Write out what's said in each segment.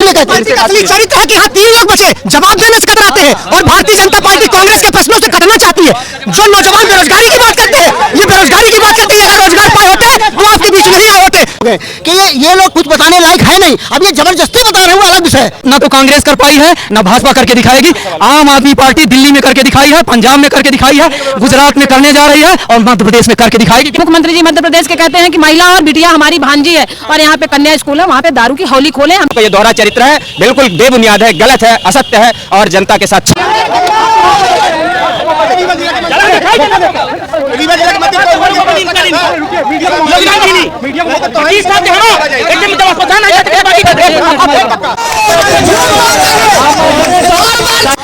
लिए कहते हैं? असली चरित्र है कि यहाँ 3 लोग बचे जवाब देने से कतराते हैं और भारतीय जनता पार्टी कांग्रेस के प्रश्नों से कटना चाहती है। जो नौजवान बेरोजगारी की बात करते हैं, ये बेरोजगारी की बात करते हैं। अगर रोजगार पाए होते हम आपके बीच नहीं आए होते कि ये लोग कुछ बताने लायक है नहीं। अब ये जबरदस्ती बता रहे हैं, वो अलग विषय है। ना तो कांग्रेस कर पाई है, ना भाजपा करके दिखाएगी। आम आदमी पार्टी दिल्ली में करके दिखाई है, पंजाब में करके दिखाई है, गुजरात में करने जा रही है और मध्य प्रदेश में करके दिखाएगी। मुख्यमंत्री जी मध्य प्रदेश के कहते हैं कि महिला और बिटिया हमारी भांजी है और यहाँ पे कन्या स्कूल है, वहाँ पे दारू की हौली खोले। हमको ये दोहरा चरित्र है, बिल्कुल बेबुनियाद है, गलत है, असत्य है और जनता के साथ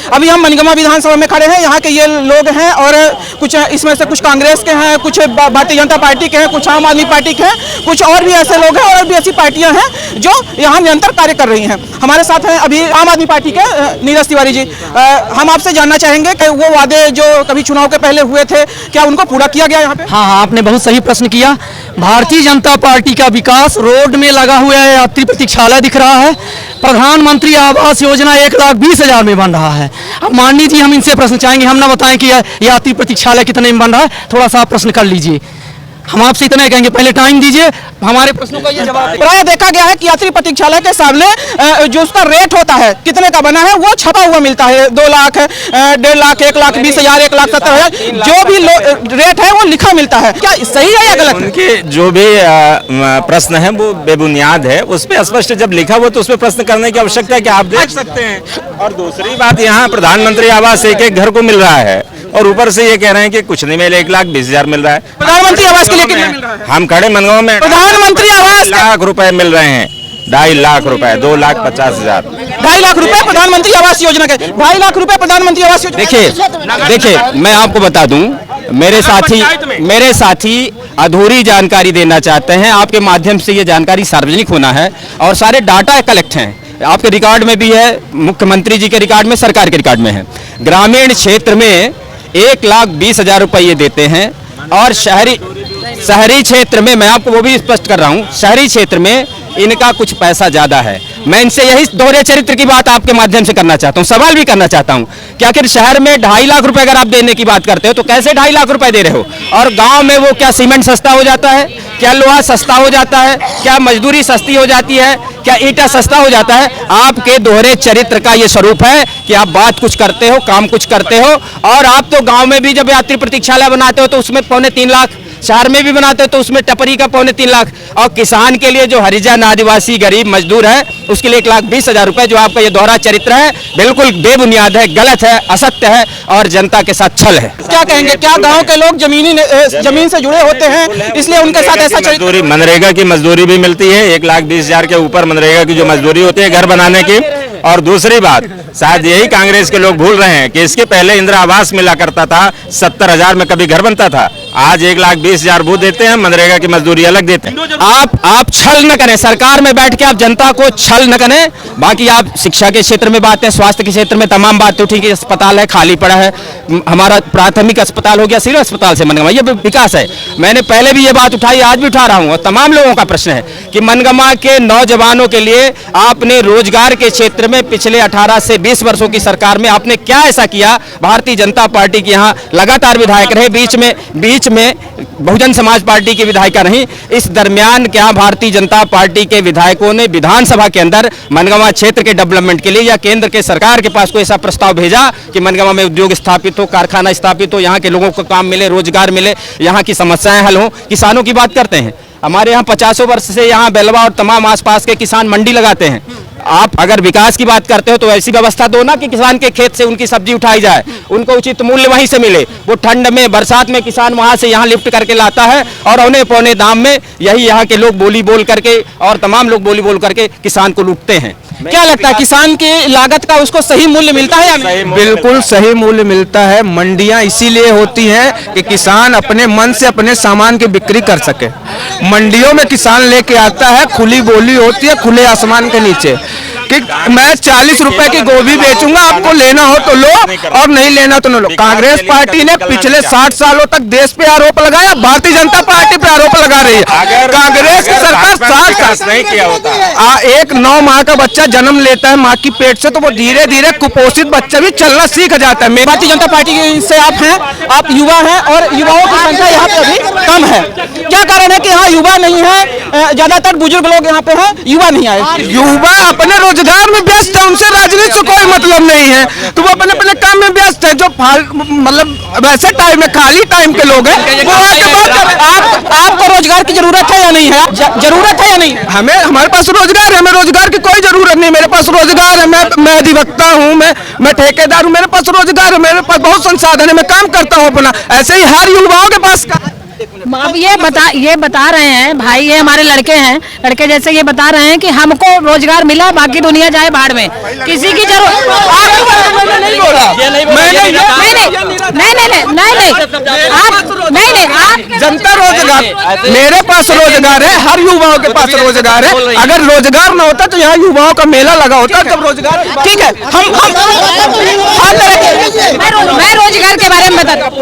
अभी हम मनगमा विधानसभा में खड़े हैं। यहाँ के ये लोग हैं और कुछ इसमें से कुछ कांग्रेस के हैं, कुछ भारतीय जनता पार्टी के हैं, कुछ आम आदमी पार्टी के हैं, कुछ और भी ऐसे लोग हैं और भी ऐसी पार्टियां हैं जो यहाँ निरंतर कार्य कर रही हैं। हमारे साथ हैं अभी आम आदमी पार्टी के नीरज तिवारी जी। हम आपसे जानना चाहेंगे कि वो वादे जो कभी चुनाव के पहले हुए थे, क्या उनको पूरा किया गया यहाँ पे? हाँ, आपने बहुत सही प्रश्न किया। भारतीय जनता पार्टी का विकास रोड में लगा हुआ है, यात्री प्रतीक्षालय दिख रहा है। प्रधानमंत्री आवास योजना 1,20,000 में बन रहा है। अब माननीय जी, हम इनसे प्रश्न चाहेंगे, हम ना बताएं कि यात्री प्रतीक्षालय कितने में बन रहा है। थोड़ा सा आप प्रश्न कर लीजिए। हम आपसे इतना कहेंगे, पहले टाइम दीजिए, हमारे प्रश्नों का ये जवाब। प्राय देखा गया है कि यात्री प्रतीक्षालय के सामने जो उसका रेट होता है, कितने का बना है, वो छपा हुआ मिलता है। 2 लाख, 1.5 लाख, 1,20,000, 1,70,000, जो भी रेट है वो लिखा मिलता है। क्या सही है या गलत? उनके जो भी प्रश्न है वो बेबुनियाद है। उस पर स्पष्ट जब लिखा हुआ तो उस पर प्रश्न करने की आवश्यकता है कि आप देख सकते हैं। और दूसरी बात, यहाँ प्रधानमंत्री आवास एक घर को मिल रहा है और ऊपर से ये कह रहे हैं कि कुछ नहीं मिले, 1,20,000 मिल रहा है। प्रधानमंत्री आवास के लिए कितना मिल रहा है? हम खड़े मनगांव में, प्रधानमंत्री आवास लाख रुपए मिल रहे हैं, 2.5 लाख रुपए, 2,50,000। 2.5 लाख रुपए प्रधानमंत्री आवास योजना के, 2.5 लाख रुपए प्रधानमंत्री आवास योजना। देखिए मैं आपको बता दूं, मेरे साथी अधूरी जानकारी देना चाहते हैं। आपके माध्यम से ये जानकारी सार्वजनिक होना है और सारे डाटा कलेक्ट हैं। आपके रिकॉर्ड में भी है, मुख्यमंत्री जी के रिकॉर्ड में, सरकार के रिकॉर्ड में है। ग्रामीण क्षेत्र में 1,20,000 रुपए ये देते हैं और शहरी क्षेत्र में, मैं आपको वो भी स्पष्ट कर रहा हूँ, शहरी क्षेत्र में इनका कुछ पैसा ज्यादा है। मैं इनसे यही दोहरे चरित्र की बात आपके माध्यम से करना चाहता हूँ, सवाल भी करना चाहता हूँ कि आखिर शहर में 2.5 लाख रुपए अगर आप देने की बात करते हो तो कैसे 2.5 लाख रुपए दे रहे हो और गांव में वो क्या सीमेंट सस्ता हो जाता है, क्या लोहा सस्ता हो जाता है, क्या मजदूरी सस्ती हो जाती है, क्या ईंटा सस्ता हो जाता है? आपके दोहरे चरित्र का ये स्वरूप है कि आप बात कुछ करते हो, काम कुछ करते हो। और आप तो गांव में भी जब यात्री प्रतीक्षालय बनाते हो तो उसमें 2.25 लाख, शहर में भी बनाते हो तो उसमें टपरी का 2.25 लाख, और किसान के लिए जो हरिजन आदिवासी गरीब मजदूर है उसके लिए 1,20,000 रुपए। जो आपका ये दोहरा चरित्र है बिल्कुल बेबुनियाद है, गलत है, असत्य है और जनता के साथ छल है। क्या कहेंगे, क्या गांव के लोग जमीन से जुड़े होते हैं इसलिए उनके साथ ऐसा चरित्र? मनरेगा की मजदूरी भी मिलती है, 1,20,000 के ऊपर मनरेगा की जो मजदूरी होती है घर बनाने की। और दूसरी बात, शायद यही कांग्रेस के लोग भूल रहे हैं कि इसके पहले इंदिरा आवास मिला करता था, 70,000 में कभी घर बनता था। आज 1,20,000 वो देते हैं, मनरेगा की मजदूरी अलग देते हैं। आप छल न करें, सरकार में बैठ के आप जनता को छल न करें। बाकी आप शिक्षा के क्षेत्र में बात है, स्वास्थ्य के क्षेत्र में तमाम बात तो ठीक है, अस्पताल है खाली पड़ा है, हमारा प्राथमिक अस्पताल हो गया, सिविल अस्पताल से मनगमा, ये विकास है। मैंने पहले भी ये बात उठाई, आज भी उठा रहा हूँ और तमाम लोगों का प्रश्न है कि मनगमा के नौजवानों के लिए आपने रोजगार के क्षेत्र में पिछले 18 से 20 वर्षों की सरकार में आपने क्या ऐसा किया? भारतीय जनता पार्टी के यहाँ लगातार विधायक रहे, बीच में बहुजन समाज पार्टी की विधायिका रही। इस दरमियान क्या भारतीय जनता पार्टी के विधायकों ने विधानसभा के अंदर मनगमा क्षेत्र के डेवलपमेंट के लिए या केंद्र के सरकार के पास कोई ऐसा प्रस्ताव भेजा कि मनगमा में उद्योग स्थापित हो, कारखाना स्थापित हो, यहाँ के लोगों को काम मिले, रोजगार मिले, यहाँ की समस्याएं हल हो? किसानों की बात करते हैं, हमारे यहाँ 50 वर्ष से यहाँ बेलवा और तमाम आसपास के किसान मंडी लगाते हैं। आप अगर विकास की बात करते हो तो ऐसी व्यवस्था दो ना कि किसान के खेत से उनकी सब्जी उठाई जाए, उनको उचित मूल्य वहीं से मिले। वो ठंड में, बरसात में किसान वहां से यहाँ लिफ्ट करके लाता है और औने पौने दाम में यही यहाँ के लोग बोली बोल करके और तमाम लोग बोली बोल करके किसान को लूटते हैं। क्या लगता है, किसान की लागत का उसको सही मूल्य मिलता है या नहीं? बिल्कुल सही मूल्य मिलता है। मंडियां इसीलिए होती हैं कि किसान अपने मन से अपने सामान की बिक्री कर सके। मंडियों में किसान लेके आता है, खुली बोली होती है खुले आसमान के नीचे। कि मैं 40 रुपए की गोभी बेचूंगा, आपको लेना हो तो लो और नहीं लेना तो न लो। कांग्रेस पार्टी ने पिछले 60 सालों तक देश पे आरोप लगाया, भारतीय जनता पार्टी पे आरोप लगा रही है। कांग्रेस की सरकार 60 साल नहीं किया होता। एक 9 माह का बच्चा जन्म लेता है माँ की पेट से, तो वो धीरे धीरे कुपोषित बच्चा भी चलना सीख जाता है। भारतीय जनता पार्टी से आप हैं, आप युवा हैं और युवाओं की संख्या यहाँ पे अभी कम है। क्या कारण है कि यहाँ युवा नहीं है? ज्यादातर बुजुर्ग लोग यहाँ पे हैं, युवा नहीं आए। युवा अपने रोजगार में व्यस्त है, उनसे राजनीति से कोई मतलब नहीं है, तो वो अपने अपने काम में व्यस्त है। जो मतलब वैसे टाइम में खाली टाइम के लोग हैं वो आके बात कर। आपको रोजगार की जरूरत है या नहीं है? जरूरत है या नहीं? हमें, हमारे पास रोजगार है, हमें रोजगार की कोई जरूरत नहीं। मेरे पास रोजगार है, मैं अधिवक्ता हूँ, मैं ठेकेदार हूँ, मेरे पास रोजगार है, मेरे पास बहुत संसाधन है, मैं काम करता हूँ अपना। ऐसे ही हर युवाओं के पास अब ये बता रहे हैं भाई, ये हमारे लड़के हैं, लड़के जैसे ये बता रहे हैं कि हमको रोजगार मिला, बाकी दुनिया जाए भाड़ में, किसी की जरूरत नहीं बोला। नहीं, आप जनता रोजगार, मेरे पास रोजगार है, हर युवाओं के पास रोजगार है। अगर रोजगार ना होता तो यहाँ युवाओं का मेला लगा होता। जब रोजगार, ठीक है, मैं रोजगार के बारे में बताता हूँ।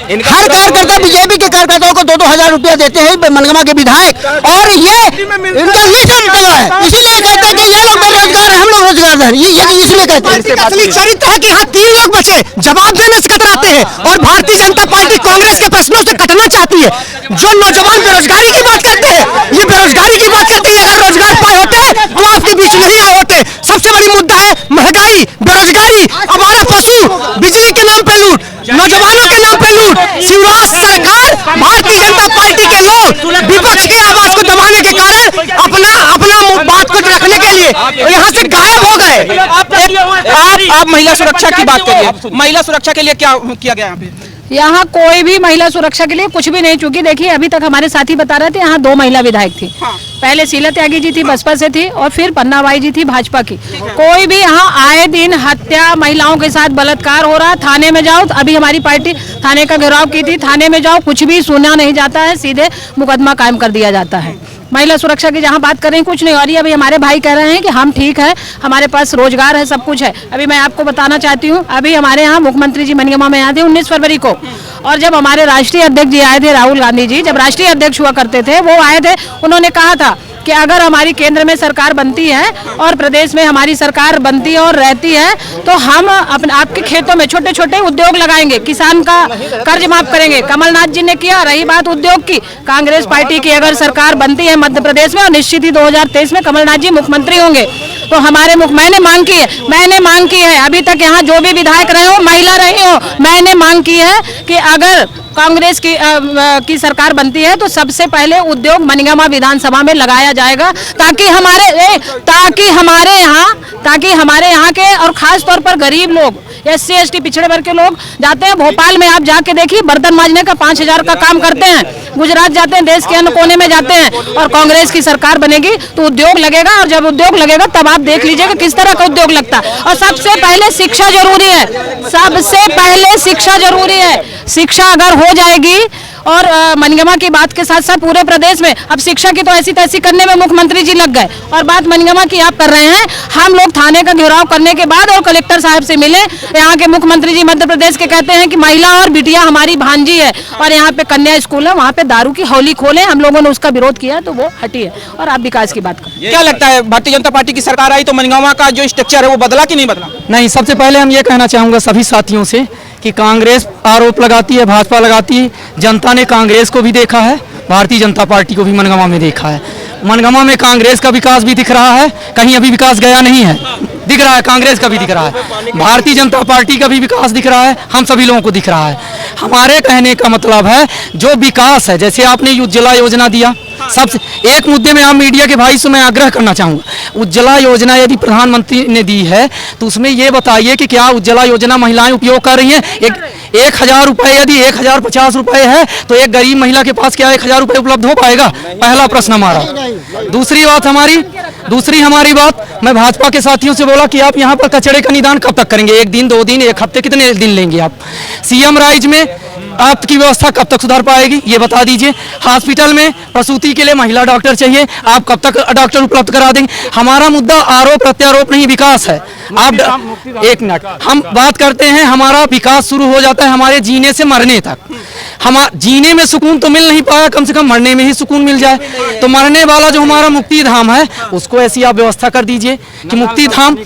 हर कार्यकर्ता बीजेपी के कार्यकर्ताओं को 2-2 हजार रुपया देते हैं मनगमा के विधायक, और ये इनका लिस्ट निकला है, इसीलिए कहते हैं कि ये लोग बेरोजगार है, हम लोग रोजगार है, ये इसलिए कहते हैं। असली चरित्र है कि यहाँ 3 लोग बचे जवाब देने से कतराते हैं, और भारतीय जनता पार्टी कांग्रेस के प्रश्नों से कटना चाहती है। जो नौजवान बेरोजगारी की बात करते हैं, ये बेरोजगारी की बात करते हैं। अगर रोजगार पाए होते हम आपके बीच नहीं आए होते। सबसे बड़ी मुद्दा है महंगाई, बेरोजगारी, हमारा पशु, बिजली के नाम पे लूट, नौजवानों के नाम पे लूट। शिवराज सरकार, भारतीय जनता पार्टी के लोग विपक्ष की आवाज को दबाने के कारण अपना बात को रखने के लिए यहाँ से गायब हो गए। आप महिला सुरक्षा की बात करिए। महिला सुरक्षा के लिए क्या किया गया यहाँ पे? यहाँ कोई भी महिला सुरक्षा के लिए कुछ भी नहीं, चूंकि देखिए अभी तक हमारे साथी बता रहे थे यहाँ 2 महिला विधायक थी। पहले शीला त्यागी जी थी बसपा से थी, और फिर पन्ना बाई जी थी भाजपा की। कोई भी यहाँ आए दिन हत्या, महिलाओं के साथ बलात्कार हो रहा। थाने में जाओ, अभी हमारी पार्टी थाने का घेराव की थी, थाने में जाओ कुछ भी सुना नहीं जाता है, सीधे मुकदमा कायम कर दिया जाता है। महिला सुरक्षा की जहाँ बात कर रहे हैं कुछ नहीं हो रही। अभी हमारे भाई कह रहे हैं कि हम ठीक है, हमारे पास रोजगार है, सब कुछ है। अभी मैं आपको बताना चाहती हूँ, अभी हमारे यहाँ मुख्यमंत्री जी मनगमा में आए थे 19 फरवरी को, और जब हमारे राष्ट्रीय अध्यक्ष जी आए थे, राहुल गांधी जी जब राष्ट्रीय अध्यक्ष हुआ करते थे, वो आए थे, उन्होंने कहा था कि अगर हमारी केंद्र में सरकार बनती है और प्रदेश में हमारी सरकार बनती है और रहती है, तो हम अपने आपके खेतों में छोटे छोटे उद्योग लगाएंगे, किसान का कर्ज माफ करेंगे। कमलनाथ जी ने किया। रही बात उद्योग की, कांग्रेस पार्टी की अगर सरकार बनती है मध्य प्रदेश में, और निश्चित ही 2023 में कमलनाथ जी मुख्यमंत्री होंगे, तो हमारे मैंने मांग की है अभी तक यहाँ जो भी विधायक रहे हो, महिला रही हो, मैंने मांग की है कि अगर कांग्रेस की सरकार बनती है तो सबसे पहले उद्योग मनगमा विधानसभा में लगाया जाएगा, ताकि हमारे यहाँ के और खास तौर पर गरीब लोग, SC ST पिछड़े वर्ग के लोग जाते हैं। भोपाल में आप जाके देखिए, बर्तन मांजने का 5,000 का काम करते हैं। गुजरात जाते हैं, देश के अन्य कोने में जाते हैं। और कांग्रेस की सरकार बनेगी तो उद्योग लगेगा, और जब उद्योग लगेगा तब आप देख लीजिएगा किस तरह का उद्योग लगता है। और सबसे पहले शिक्षा जरूरी है, सबसे पहले शिक्षा जरूरी है। शिक्षा अगर हो जाएगी, और मनगमा की बात के साथ साथ पूरे प्रदेश में अब शिक्षा की तो ऐसी तैसी करने में मुख्यमंत्री जी लग गए, और बात मनगमा की आप कर रहे हैं। हम लोग थाने का घेराव करने के बाद और कलेक्टर साहब से मिले, यहाँ के मुख्यमंत्री जी मध्य प्रदेश के कहते हैं कि महिला और बिटिया हमारी भांजी है, और यहाँ पे कन्या स्कूल है, वहाँ पे दारू की होली खोले। हम लोगों ने उसका विरोध किया तो वो हटी है। और आप विकास की बात करें, क्या लगता है भारतीय जनता पार्टी की सरकार आई तो मनगमा का जो स्ट्रक्चर है वो बदला कि नहीं बदला? नहीं, सबसे पहले हम ये कहना चाहूँगा सभी साथियों से कि कांग्रेस आरोप लगाती है, भाजपा लगाती है। जनता ने कांग्रेस को भी देखा है, भारतीय जनता पार्टी को भी मनगमा में देखा है। मनगमा में कांग्रेस का विकास भी दिख रहा है, कहीं अभी विकास गया नहीं है, दिख रहा है, कांग्रेस का भी दिख रहा है, भारतीय जनता पार्टी का भी विकास दिख रहा है, हम सभी लोगों को दिख रहा है। हमारे कहने का मतलब है जो विकास है, जैसे आपने उज्ज्वला योजना दिया, सबसे एक मुद्दे में आप मीडिया के भाई से मैं आग्रह करना चाहूँगा, उज्ज्वला योजना यदि प्रधानमंत्री ने दी है तो उसमें ये बताइए कि क्या उज्ज्वला योजना महिलाएं उपयोग कर रही हैं? 1,000 रुपये यदि 1,050 रुपये है तो एक गरीब महिला के पास क्या 1,000 रुपये उपलब्ध हो पाएगा? पहला प्रश्न हमारा। दूसरी हमारी बात, मैं भाजपा के साथियों से बोला कि आप यहाँ पर कचरे का निदान कब तक करेंगे? 1 दिन, 2 दिन, 1 हफ्ते, कितने दिन लेंगे आप? CM राइज में आपकी व्यवस्था कब तक सुधार पाएगी ये बता दीजिए। हॉस्पिटल में प्रसूति के लिए महिला डॉक्टर चाहिए, आप कब तक डॉक्टर उपलब्ध करा देंगे? हमारा मुद्दा आरोप प्रत्यारोप नहीं, विकास है। आप एक मिनट, हम बात करते हैं, हमारा विकास शुरू हो जाता है हमारे जीने से मरने तक। हम जीने में सुकून तो मिल नहीं पाया, कम से कम मरने में ही सुकून मिल जाए। तो मरने वाला जो हमारा मुक्ति धाम है उसको ऐसी आप व्यवस्था कर दीजिए कि मुक्ति धाम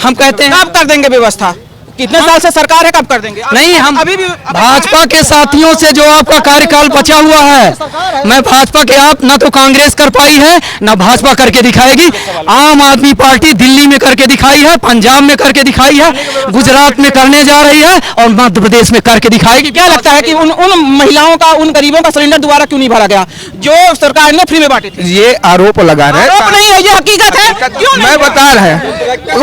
हम कहते हैं। कब कर देंगे व्यवस्था? कितने साल से सरकार है, कब कर देंगे? नहीं, हम अभी भी भाजपा के साथियों से जो आपका कार्यकाल बचा हुआ है, मैं भाजपा के, आप ना तो कांग्रेस कर पाई है ना भाजपा करके दिखाएगी। आम आदमी पार्टी दिल्ली में करके दिखाई है, पंजाब में करके दिखाई है, गुजरात में करने जा रही है और मध्य प्रदेश में करके दिखाएगी। क्या लगता है कि उन महिलाओं का, उन गरीबों का सिलेंडर दोबारा क्यों नहीं भरा गया जो सरकार ने फ्री में बांटे थे? ये आरोप लगा रहे आरोप नहीं है, ये हकीकत है। क्यों नहीं? मैं बता रहे हैं,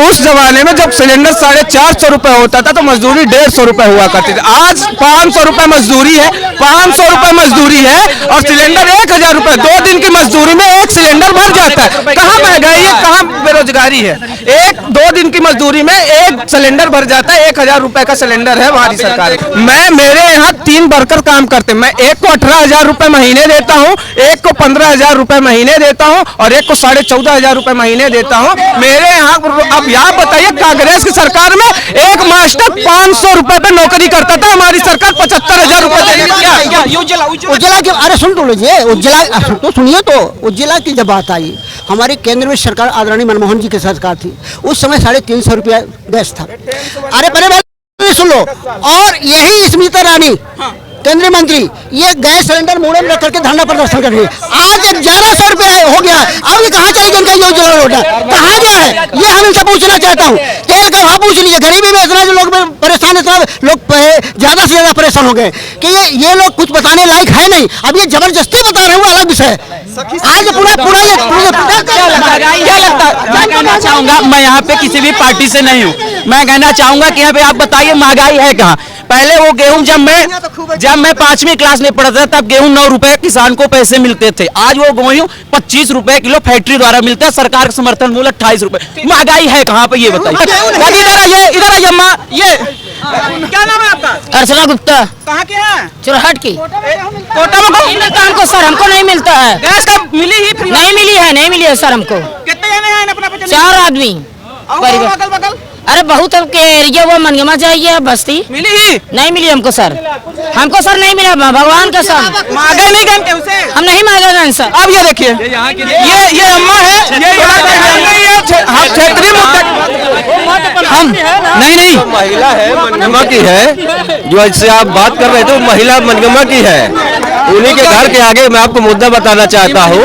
उस जमाने में जब सिलेंडर 450 रुपए होता था तो मजदूरी 150 रुपए हुआ करती थी। आज 500 रुपए मजदूरी है, 500 रुपए मजदूरी है और सिलेंडर 1000 रुपए। 2 दिन की मजदूरी में एक सिलेंडर भर जाता है। कहाँ महंगाई है, कहाँ बेरोजगारी है? 2 दिन की मजदूरी में एक सिलेंडर भर जाता है। 1000 रुपए का सिलेंडर है हमारी सरकार। मेरे यहाँ 3 वर्कर काम करते हैं, मैं एक को 18,000 रुपए महीने देता हूँ, एक को 15,000 रुपए महीने देता हूँ और एक को 14,500 रुपए महीने देता हूँ। मेरे यहाँ, अब यहाँ बताइए, कांग्रेस की सरकार में एक मास्टर 500 रुपए पे नौकरी करता था, हमारी सरकार 75,000 रुपए देगी। क्या उज्ज्वला की, अरे सुन तो लीजिए, उज्ज्वला तो सुनिए। तो उज्ज्वला की जब बात आई, हमारी केंद्र में सरकार आदरणीय मनमोहन जी की सरकार थी, उस समय 350 रुपया गैस था। अरे पहले सुन लो। और यही स्मृति ईरानी केंद्रीय मंत्री ये गैस सिलेंडर मोड़े में रख करके धरना प्रदर्शन कर रही है। आज 1100 रुपया हो गया, अब ये कहाँ चलेगी इनका योजना रोड, कहाँ गया है ये हम इनसे पूछना चाहता हूँ। तेल का वहाँ पूछ लीजिए, गरीबी में इतना जो लोग परेशान, इतना लोग ज्यादा से ज्यादा परेशान हो गए कि ये लोग कुछ बताने लायक है नहीं। अब ये जबरदस्ती बता रहे हैं, वो अलग विषय है। आज पूरा क्या लगता है? मैं कहना चाहूंगा, मैं यहाँ पे किसी भी पार्टी से नहीं हूँ, मैं कहना चाहूंगा कि यहाँ पे आप बताइए महंगाई है कहाँ? पहले वो गेहूं जब मैं 5वीं क्लास में पढ़ता था तब गेहूं 9 रुपए किसान को पैसे मिलते थे। आज वो गेहूं 25 रुपए किलो फैक्ट्री द्वारा मिलता है, सरकार का समर्थन मूल्य 28 रुपए। महंगाई है कहाँ पे ये बताइए? इधर आइए अम्मा, ये क्या नाम है आपका? अर्चना गुप्ता। कहाँ के हैं? चुरहट की। कोटा में मिलता हमको सर, हमको नहीं मिलता है। गैस का मिली ही फ्री? नहीं मिली है सर हमको। कितने जने हैं अपना? 4 आदमी। अगल बगल अरे बहुत के एरिया वो मनगमा जाइए, बस्ती मिली ही नहीं मिली हमको सर। हमको सर नहीं मिला, भगवान का सर। मांगे नहीं गए उसे? हम नहीं मांगे गए सर। अब ये देखिए, ये अम्मा है, हम क्षेत्रीय हम नहीं महिला है, मनगमा की है, जो इससे आप बात कर रहे थे महिला मनगमा की है। उन्हीं के घर के आगे मैं आपको मुद्दा बताना चाहता हूँ,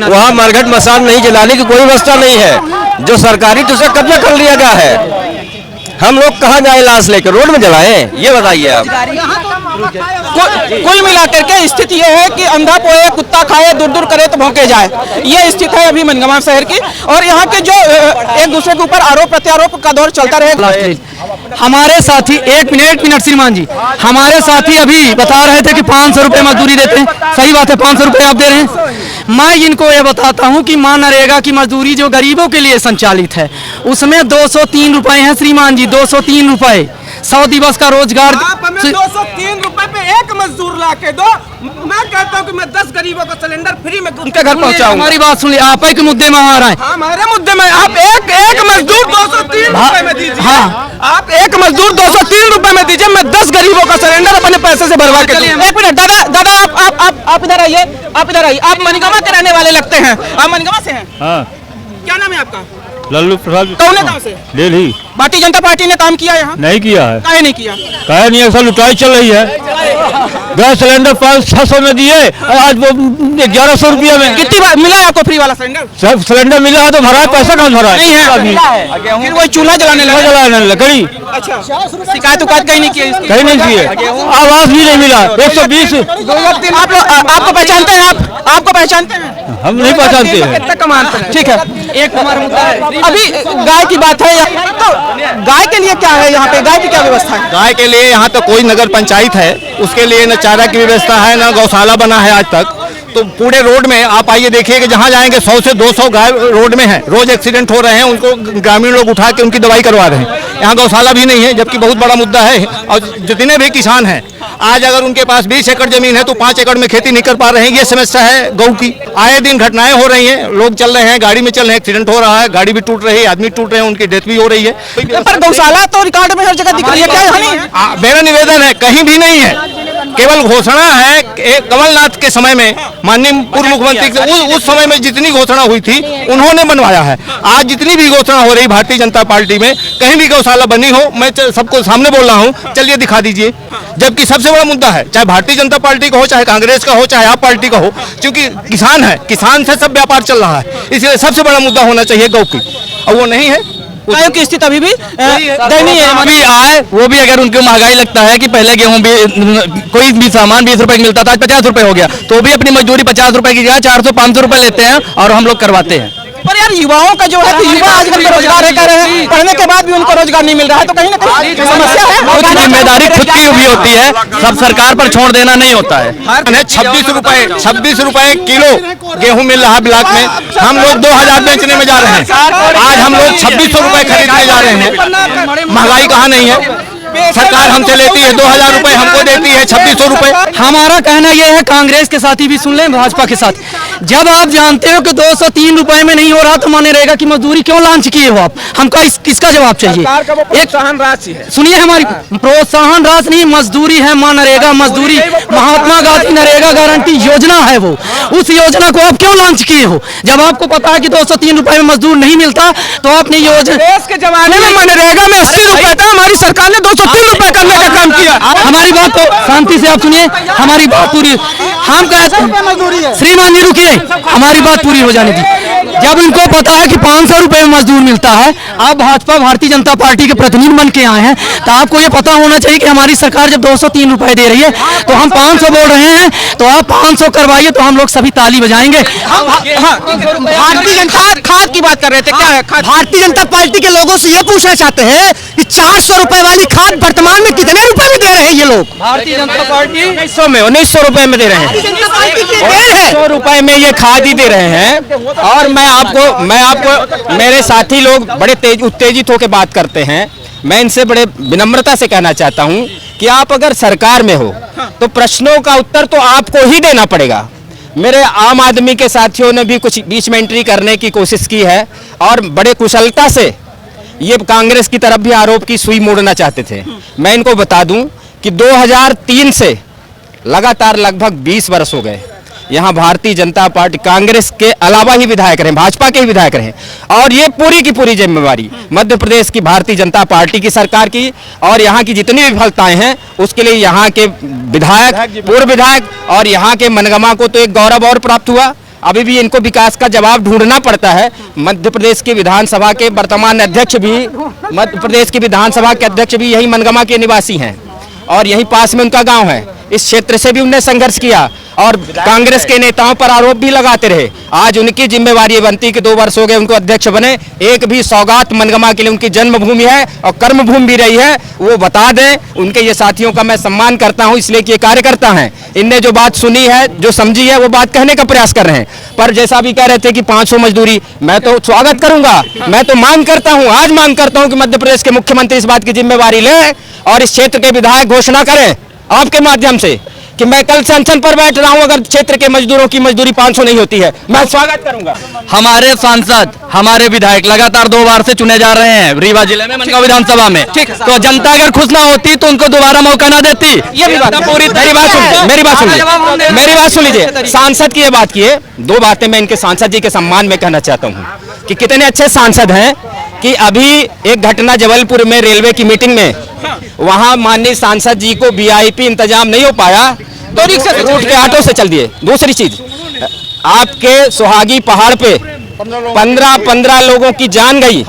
वहाँ मरघट मसान नहीं जलाने की कोई व्यवस्था नहीं है। जो सरकारी तो उसे कब्जा कर लिया गया है। हम लोग कहाँ जाए लाश लेकर, रोड में जलाएं? ये बताइए आप। कुल मिलाकर के स्थिति ये है कि अंधा पोए कुत्ता खाए, दूर दूर करे तो भौंके जाए, ये स्थिति है अभी मनगमा शहर की। और यहाँ के जो एक दूसरे के ऊपर आरोप प्रत्यारोप का दौर चलता रहे। हमारे साथी एक मिनट श्रीमान जी, हमारे साथी अभी बता रहे थे कि 500 रुपए मजदूरी देते हैं। सही बात है, 500 रुपए आप दे रहे हैं। मैं इनको ये बताता हूं कि मां नरेगा की मजदूरी जो गरीबों के लिए संचालित है उसमें 203 रुपए हैं श्रीमान जी, 203 रुपए। 100 दिवस का रोजगार। आप हमें 203 रुपए पे एक मजदूर ला के दो। मैं कहता हूँ कि मैं 10 गरीबों का सिलेंडर फ्री में उनके घर पहुँचाऊंगा। हमारी बात सुनिए, आप एक मुद्दे में आ रहे हैं। हमारे मुद्दे में आप एक मजदूर 203 रुपए में दीजिए। हाँ, आप एक मजदूर 203 रुपए में दीजिए, मैं 10 गरीबों का सिलेंडर अपने पैसे से भरवा के दूं। एक मिनट दादा आप इधर आइए, आप इधर आइए। आप मनगमा के रहने वाले लगते हैं, आप मनगमा से हैं? हाँ। क्या नाम है आपका? लल्लू प्रसाद। कौन गाँव से? दिल्ली। भारतीय जनता पार्टी ने काम किया यहाँ? नहीं किया है। काहे नहीं किया? काहे नहीं, ऐसा लुटाई चल रही है। गैस सिलेंडर 500-600 में दिए, आज वो 1100 रुपया में। कितनी बार मिला है आपको फ्री वाला सिलेंडर? सब सिलेंडर मिला है तो भरा है, पैसा कहाँ भरा है? नहीं है, फिर वही चूल्हा जलाने लगा। लकड़ी। अच्छा, शिकायत कहीं नहीं की? कहीं नहीं किए, आवाज भी नहीं मिला। 120 आप लोग आपको पहचानते हैं? आपको पहचानते हैं? हम नहीं पहचानते हैं। कितना कमाते हैं? ठीक है, एक हमारा मुद्दा है। अभी गाय की बात है, तो गाय के लिए क्या है यहाँ पे? गाय की क्या व्यवस्था है? गाय के लिए यहाँ तो कोई नगर पंचायत है, उसके लिए न चारा की व्यवस्था है न गौशाला बना है आज तक। तो पूरे रोड में आप आइए देखिए कि जहाँ जाएंगे 100 से 200 गाय रोड में हैं, रोज एक्सीडेंट हो रहे हैं, उनको ग्रामीण लोग उठा के उनकी दवाई करवा रहे हैं। यहाँ गौशाला भी नहीं है, जबकि बहुत बड़ा मुद्दा है। और जितने भी किसान हैं, आज अगर उनके पास 20 एकड़ जमीन है तो 5 एकड़ में खेती नहीं कर पा रहे हैं। ये समस्या है गौ की। आए दिन घटनाएं हो रही हैं, लोग चल रहे हैं, गाड़ी में चल रहे हैं, एक्सीडेंट हो रहा है, गाड़ी भी टूट रही है, आदमी टूट रहे हैं, उनकी डेथ भी हो रही है। पर गौशाला तो रिकॉर्ड में हर जगह दिख रही है, क्या यहाँ नहीं है? मेरा निवेदन है, कहीं भी नहीं है, केवल घोषणा है। कमलनाथ के समय में माननीय पूर्व मुख्यमंत्री उस समय में जितनी घोषणा हुई थी उन्होंने बनवाया है। आज जितनी भी घोषणा हो रही भारतीय जनता पार्टी में, कहीं भी गौशाला बनी हो, मैं सबको सामने बोल रहा हूँ, चलिए दिखा दीजिए। जबकि सबसे बड़ा मुद्दा है, चाहे भारतीय जनता पार्टी का हो, चाहे कांग्रेस का हो, चाहे आप पार्टी का हो, क्योंकि किसान है, किसान से सब व्यापार चल रहा है, इसलिए सबसे बड़ा मुद्दा होना चाहिए गौ की, और वो नहीं है। गायों की स्थिति अभी भी दयनीय है। अभी आए वो भी अगर उनको महंगाई लगता है कि पहले गेहूं भी कोई भी सामान 20 रुपए मिलता था, आज 50 रुपए हो गया, तो भी अपनी मजदूरी 50 रुपए की जगह 400-500 रुपए लेते हैं और हम लोग करवाते हैं। पर यार युवाओं का जो है कि युवा आजकल बेरोजगार है, कर रहे हैं, पढ़ने के बाद भी उनको रोजगार नहीं मिल रहा है, तो कहीं ना कहीं समस्या है। कुछ जिम्मेदारी खुद की भी होती है, सब सरकार पर छोड़ देना नहीं होता है। 26 रुपए किलो गेहूं मिल रहा है ब्लॉक में, हम लोग 2000 बेचने में जा रहे हैं। आज हम लोग 2600 रुपए खरीदने जा रहे हैं। महंगाई कहाँ नहीं है? सरकार हमसे लेती है 2000 रुपए, हमको देती है 2600 रुपए। हमारा कहना यह है, कांग्रेस के साथी भी सुन लें, भाजपा के साथ, जब आप जानते हो कि 203 रुपए में नहीं हो रहा तो माने रहेगा कि मजदूरी क्यों लॉन्च किए हो आप? हमका इसका जवाब चाहिए। एक प्रोत्साहन राशि है, सुनिए, हमारी प्रोत्साहन राशि नहीं, मजदूरी है, नरेगा मजदूरी, महात्मा गांधी नरेगा गारंटी योजना है वो, उस योजना को आप क्यों लॉन्च किए हो? जब आपको पता है कि 203 रुपए में मजदूर नहीं मिलता तो आपने योजना, देश के जमाने में मनरेगा में 80 रुपए था, हमारी सरकार ने 203 रुपए करने का काम किया। हमारी बात तो शांति से आप सुनिए, हमारी बात पूरी, हम कहते हैं श्रीमान जी रुकिए, हमारी बात पूरी हो जाने दी। जब इनको पता है कि 500 रुपए में मजदूर मिलता है, आप भाजपा भारतीय जनता पार्टी के प्रतिनिधि बन के आए हैं, तो आपको ये पता होना चाहिए कि हमारी सरकार जब 203 रुपए दे रही है तो हम 500 बोल रहे हैं, तो आप 500 करवाइए तो हम लोग सभी ताली बजाएंगे। भारतीय जनता खाद की बात कर रहे थे, क्या है? भारतीय जनता पार्टी के लोगों से ये पूछना चाहते हैं कि 400 रुपए वाली खाद वर्तमान में कितने रुपए में दे रहे हैं ये लोग? भारतीय जनता पार्टी 1900 रुपए में दे रहे हैं, 1900 रुपए में ये खाद ही दे रहे हैं। और मैं आपको मेरे साथी लोग बड़े उत्तेजित होकर बात करते हैं, मैं इनसे बड़े विनम्रता से कहना चाहता हूं कि आप अगर सरकार में हो तो प्रश्नों का उत्तर तो आपको ही देना पड़ेगा। मेरे आम आदमी के साथियों ने भी कुछ बीच में एंट्री करने की कोशिश की है और बड़े कुशलता से ये कांग्रेस की तरफ भी आरोप की सुई मोड़ना चाहते थे। मैं इनको बता दूं कि 2003 से लगातार लगभग 20 वर्ष हो गए यहाँ भारतीय जनता पार्टी, कांग्रेस के अलावा ही विधायक रहे, भाजपा के ही विधायक रहे, और ये पूरी की पूरी जिम्मेवारी मध्य प्रदेश की भारतीय जनता पार्टी की सरकार की, और यहाँ की जितनी विफलताएं हैं उसके लिए यहाँ के विधायक, पूर्व विधायक और यहाँ के मनगमा को तो एक गौरव और प्राप्त हुआ। अभी भी इनको विकास का जवाब ढूंढना पड़ता है। मध्य प्रदेश की विधानसभा के वर्तमान अध्यक्ष भी, मध्य प्रदेश की विधानसभा के अध्यक्ष भी यही मनगमा के निवासी हैं और यही पास में उनका गांव है। इस क्षेत्र से भी उन्होंने संघर्ष किया और कांग्रेस के नेताओं पर आरोप भी लगाते रहे। आज उनकी जिम्मेवारी बनती कि 2 वर्ष हो गए उनको अध्यक्ष बने, एक भी सौगात मनगमा के लिए उनकी जन्मभूमि है और कर्मभूमि भी रही है, वो बता दें। उनके ये साथियों का मैं सम्मान करता हूं, इसलिए कि ये कार्यकर्ता हैं, इनने जो बात सुनी है, जो समझी है, वो बात कहने का प्रयास कर रहे हैं। पर जैसा भी कह रहे थे कि 500 मजदूरी, मैं तो स्वागत करूंगा, मैं तो मांग करता हूं, आज मांग करता हूं कि मध्य प्रदेश के मुख्यमंत्री इस बात की जिम्मेवारी लें और इस क्षेत्र के विधायक घोषणा करें आपके माध्यम से कि मैं कल से अनशन पर बैठ रहा हूं अगर क्षेत्र के मजदूरों की मजदूरी 500 नहीं होती है, मैं स्वागत करूंगा। हमारे सांसद, हमारे विधायक लगातार 2 बार से चुने जा रहे हैं रीवा जिले में मनगांव विधानसभा में, तो जनता अगर खुश ना होती तो उनको दोबारा मौका ना देती। ये भी बात पूरी, मेरी बात सुन लीजिए। सांसद की ये बात की है, 2 बातें मैं इनके सांसद जी के सम्मान में कहना चाहता हूँ कि कितने अच्छे सांसद हैं कि अभी एक घटना जबलपुर में रेलवे की मीटिंग में, वहां माननीय सांसद जी को वीआईपी इंतजाम नहीं हो पाया तो रिक्शा रूट के ऑटो से चल दिए। दूसरी चीज, आपके सुहागी पहाड़ पे 15 लोगों की जान गई,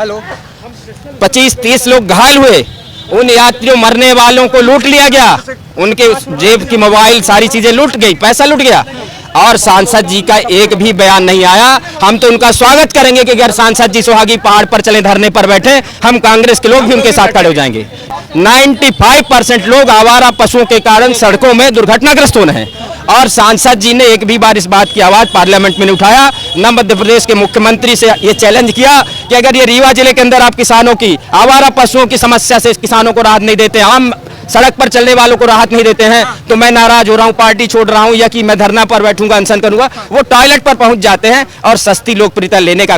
25-30 लोग घायल हुए, उन यात्रियों मरने वालों को लूट लिया गया, उनके जेब की मोबाइल सारी चीजें लूट गई, पैसा लूट गया और सांसद जी का एक भी बयान नहीं आया। हम तो उनका स्वागत करेंगे कि अगर सांसद जी सुहागी पहाड़ पर चले, धरने पर बैठे, हम कांग्रेस के लोग भी उनके साथ खड़े हो जाएंगे। 95% लोग आवारा पशुओं के कारण सड़कों में दुर्घटनाग्रस्त हो रहे हैं और सांसद जी ने एक भी बार इस बात की आवाज पार्लियामेंट में नहीं उठाया, न मध्य प्रदेश के मुख्यमंत्री से ये चैलेंज किया कि अगर ये रीवा जिले के अंदर आप किसानों की आवारा पशुओं की समस्या से किसानों को राहत नहीं देते, आम सड़क पर चलने वालों को राहत नहीं देते हैं, तो मैं नाराज हो रहा हूं, पार्टी छोड़ रहा हूं, या कि मैं धरना पर बैठूंगा, अनशन करूंगा। वो टॉयलेट पर पहुंच जाते हैं और सस्ती लोकप्रियता लेने का